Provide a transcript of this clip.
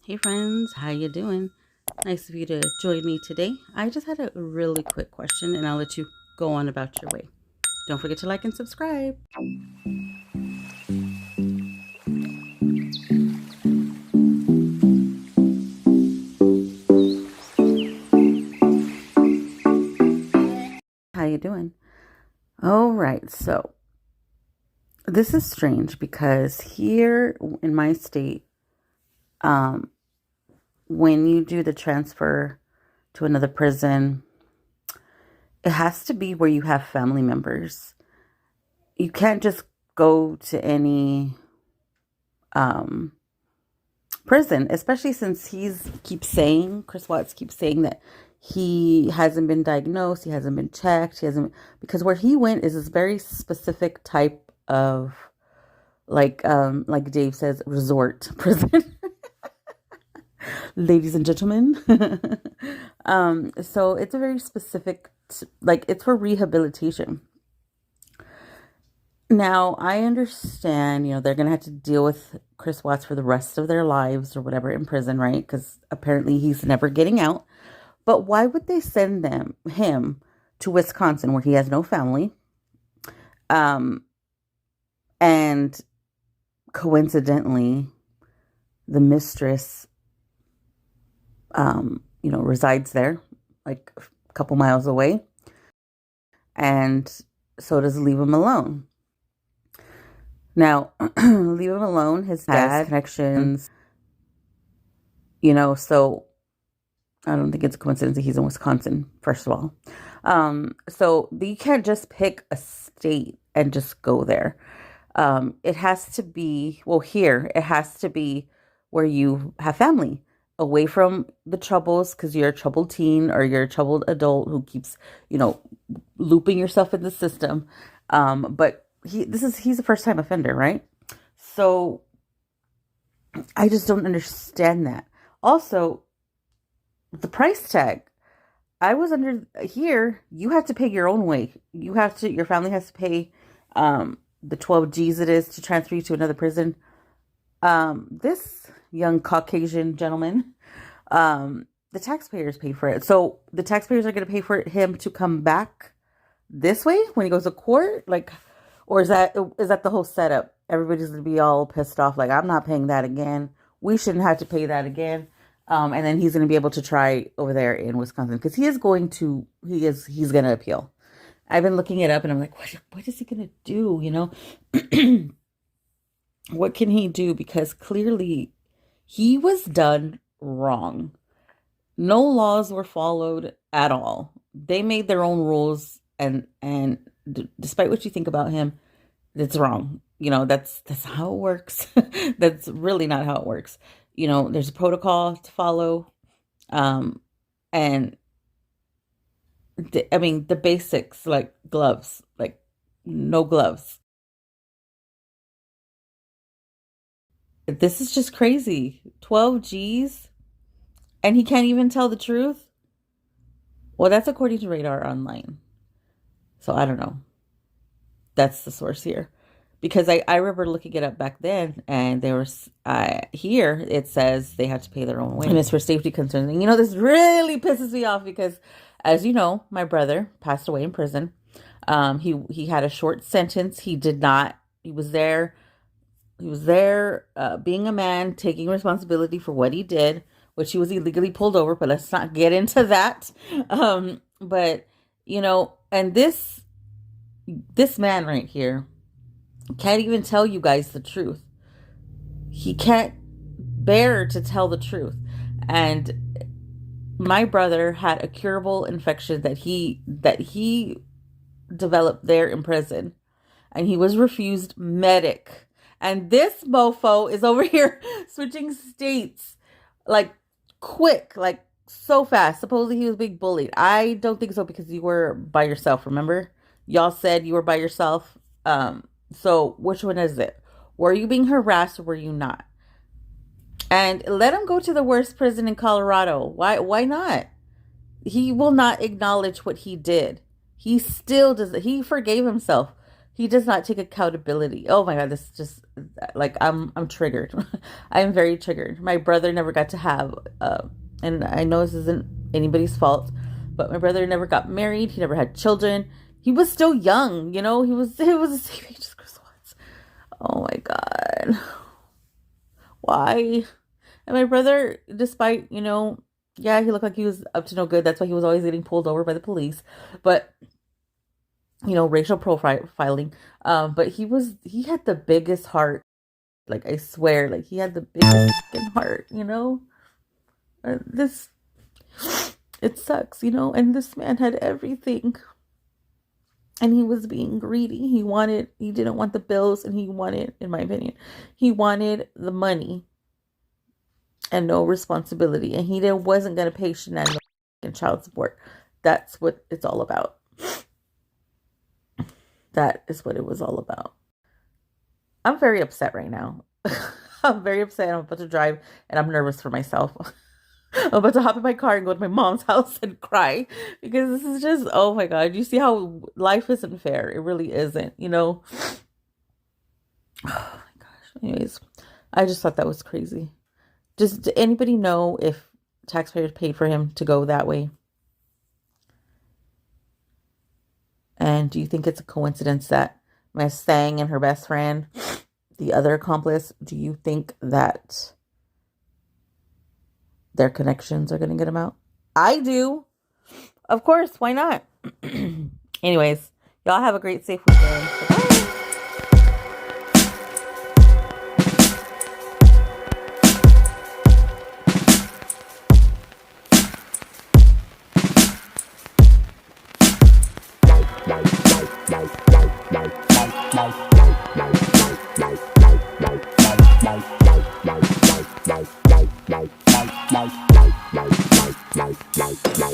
Hey friends, how you doing? Nice of you to join me today. I just had a really quick question and I'll let you go on about your way. Don't forget to like and subscribe. How you doing? All right, so this is strange because here in my state, um, when you do the transfer to another prison, it has to be where you have family members. You can't just go to any um, prison, especially since Chris Watts keeps saying that he hasn't been diagnosed, he hasn't been checked, he hasn't, because where he went is this very specific type of like Dave says, resort prison. Ladies and gentlemen. So it's a very specific, like it's for rehabilitation. Now, I understand, they're going to have to deal with Chris Watts for the rest of their lives or whatever in prison, right? Because apparently he's never getting out. But why would they send him to Wisconsin where he has no family? Um, and coincidentally, the mistress, resides there, like a couple miles away. And so does Leave Him Alone. Now, Leave Him Alone, his dad connections, so I don't think it's a coincidence that he's in Wisconsin, first of all. So you can't just pick a state and just go there. It has to be, here, it has to be where you have family, away from the troubles, because you're a troubled teen or you're a troubled adult who keeps, looping yourself in the system. But he's a first time offender, right? So I just don't understand that. Also, the price tag. I was under here, you have to pay your own way. Your family has to pay the 12 G's it is to transfer you to another prison. This young Caucasian gentleman, the taxpayers pay for it. So the taxpayers are going to pay for him to come back this way when he goes to court, or is that the whole setup? Everybody's going to be all pissed off, like, I'm not paying that again. We shouldn't have to pay that again. And then he's going to be able to try over there in Wisconsin because he's going to appeal. I've been looking it up and I'm like, what is he going to do? What can he do? Because clearly he was done wrong. No laws were followed at all. They made their own rules, and despite what you think about him, it's wrong. That's how it works. That's really not how it works. There's a protocol to follow. And the basics, like gloves, like no gloves. This is just crazy. 12 G's and he can't even tell the truth. Well, that's according to Radar Online. So I don't know. That's the source here. Because I remember looking it up back then, and there was here it says they had to pay their own way, and it's for safety concerns. And this really pisses me off because, as you know, my brother passed away in prison. He had a short sentence. He did not. He was there. Being a man, taking responsibility for what he did, which he was illegally pulled over. But let's not get into that. But and this man right here can't even tell you guys the truth. He can't bear to tell the truth. And my brother had a curable infection that he developed there in prison, and he was refused medic. And this mofo is over here switching states like quick, like so fast. Supposedly he was being bullied. I don't think so, because you were by yourself, remember? Y'all said you were by yourself. So which one is it? Were you being harassed or were you not? And let him go to the worst prison in Colorado. Why not? He will not acknowledge what he did. He still does. He forgave himself. he does not take accountability. Oh my God, this just like I'm triggered. I'm very triggered. My brother never got to have and I know this isn't anybody's fault, but my brother never got married. He never had children. He was still young, you know. He was the same age as Chris Watts. Oh my God. Why? And my brother, despite, you know, yeah, he looked like he was up to no good. That's why he was always getting pulled over by the police. But, you know, racial profiling. But he had the biggest heart. Like, I swear, like, he had the biggest fucking heart, you know? This, it sucks, you know? And this man had everything. And he was being greedy. He didn't want the bills, and he wanted, in my opinion, he wanted the money and no responsibility. And he wasn't going to pay Shanann no child support. That's what it's all about. That is what it was all about. I'm very upset right now. I'm very upset. I'm about to drive, and I'm nervous for myself. I'm about to hop in my car and go to my mom's house and cry because this is just, oh my God. You see how life isn't fair. It really isn't, you know? Oh my gosh. Anyways, I just thought that was crazy. Does anybody know if taxpayers paid for him to go that way? And do you think it's a coincidence that Mustang and her best friend, the other accomplice, do you think that their connections are going to get him out? I do. Of course. Why not? Anyways, y'all have a great, safe weekend. Bye.